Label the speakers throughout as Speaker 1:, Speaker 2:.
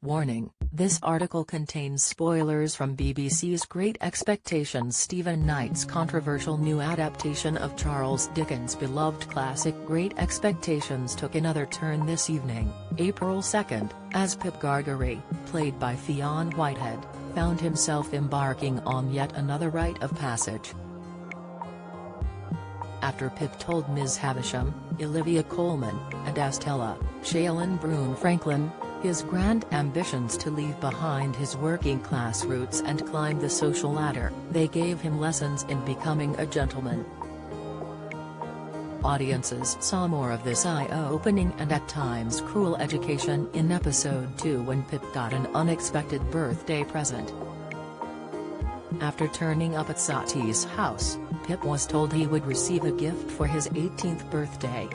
Speaker 1: Warning, this article contains spoilers from BBC's Great Expectations. Stephen Knight's controversial new adaptation of Charles Dickens' beloved classic Great Expectations took another turn this evening, April 2, as Pip Gargery, played by Fionn Whitehead, found himself embarking on yet another rite of passage. After Pip told Ms. Havisham, Olivia Colman, and Estella, Shailene Brune Franklin, his grand ambitions to leave behind his working-class roots and climb the social ladder, they gave him lessons in becoming a gentleman. Audiences saw more of this eye-opening and at times cruel education in episode 2 when Pip got an unexpected birthday present. After turning up at Sati's house, Pip was told he would receive a gift for his 18th birthday.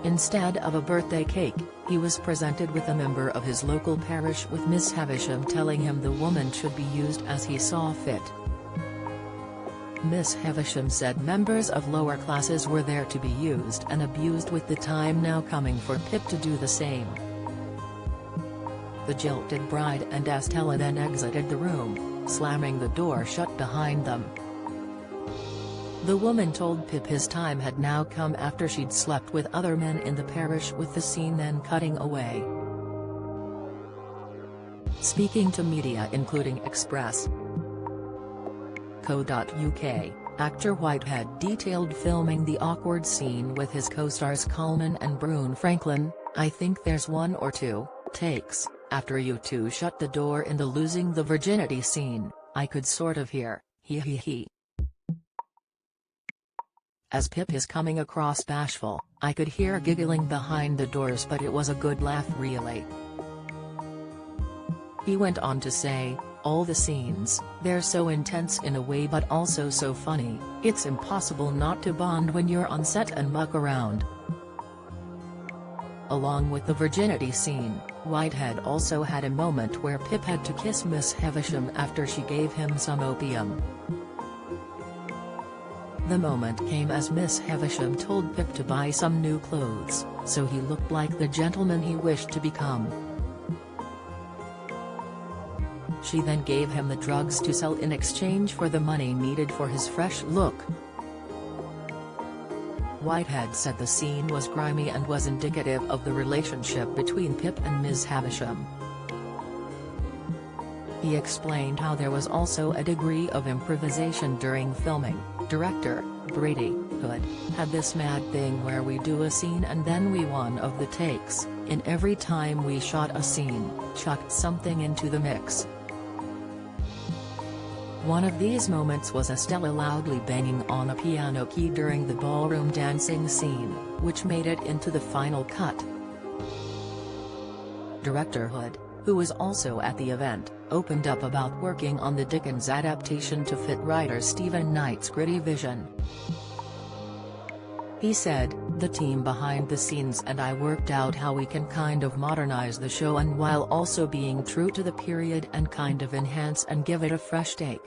Speaker 1: Instead of a birthday cake, he was presented with a member of his local parish, with Miss Havisham telling him the woman should be used as he saw fit. Miss Havisham said members of lower classes were there to be used and abused, with the time now coming for Pip to do the same. The jilted bride and Estella then exited the room, slamming the door shut behind them. The woman told Pip his time had now come after she'd slept with other men in the parish, with the scene then cutting away. Speaking to media including Express.co.uk, actor Whitehead detailed filming the awkward scene with his co-stars Colman and Brune Franklin. "I think there's one or two takes after you two shut the door in the losing the virginity scene, I could sort of hear, he. As Pip is coming across bashful, I could hear giggling behind the doors, but it was a good laugh really." He went on to say, "All the scenes, they're so intense in a way but also so funny, it's impossible not to bond when you're on set and muck around." Along with the virginity scene, Whitehead also had a moment where Pip had to kiss Miss Havisham after she gave him some opium. The moment came as Miss Havisham told Pip to buy some new clothes, so he looked like the gentleman he wished to become. She then gave him the drugs to sell in exchange for the money needed for his fresh look. Whitehead said the scene was grimy and was indicative of the relationship between Pip and Ms. Havisham. He explained how there was also a degree of improvisation during filming. Director, Brady Hood, had this mad thing where we do a scene and then we one of the takes, in every time we shot a scene, chucked something into the mix. One of these moments was Estella loudly banging on a piano key during the ballroom dancing scene, which made it into the final cut. Director Hood, who was also at the event, opened up about working on the Dickens adaptation to fit writer Stephen Knight's gritty vision. He said, "The team behind the scenes and I worked out how we can kind of modernize the show and while also being true to the period and kind of enhance and give it a fresh take."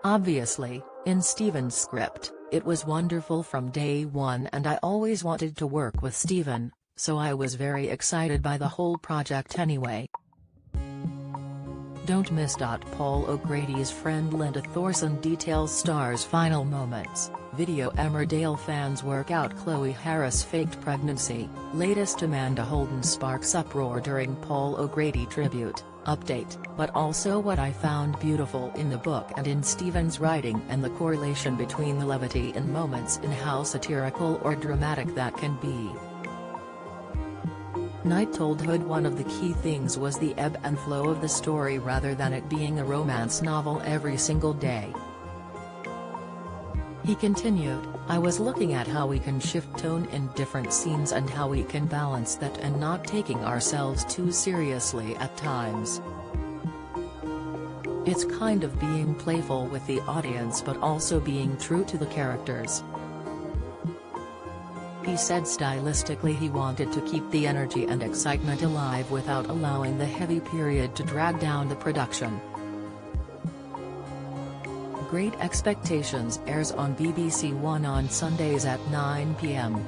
Speaker 1: Obviously, in Stephen's script, it was wonderful from day one and I always wanted to work with Stephen, so I was very excited by the whole project anyway. Don't miss. Paul O'Grady's friend Linda Thorson details star's final moments. Video. Emmerdale fans work out Chloe Harris' faked pregnancy. Latest. Amanda Holden sparks uproar during Paul O'Grady tribute. Update. But also what I found beautiful in the book and in Stephen's writing, and the correlation between the levity in moments and how satirical or dramatic that can be. Knight told Hood one of the key things was the ebb and flow of the story rather than it being a romance novel every single day. He continued, "I was looking at how we can shift tone in different scenes and how we can balance that and not taking ourselves too seriously at times. It's kind of being playful with the audience but also being true to the characters." He said stylistically he wanted to keep the energy and excitement alive without allowing the heavy period to drag down the production. Great Expectations airs on BBC One on Sundays at 9 p.m.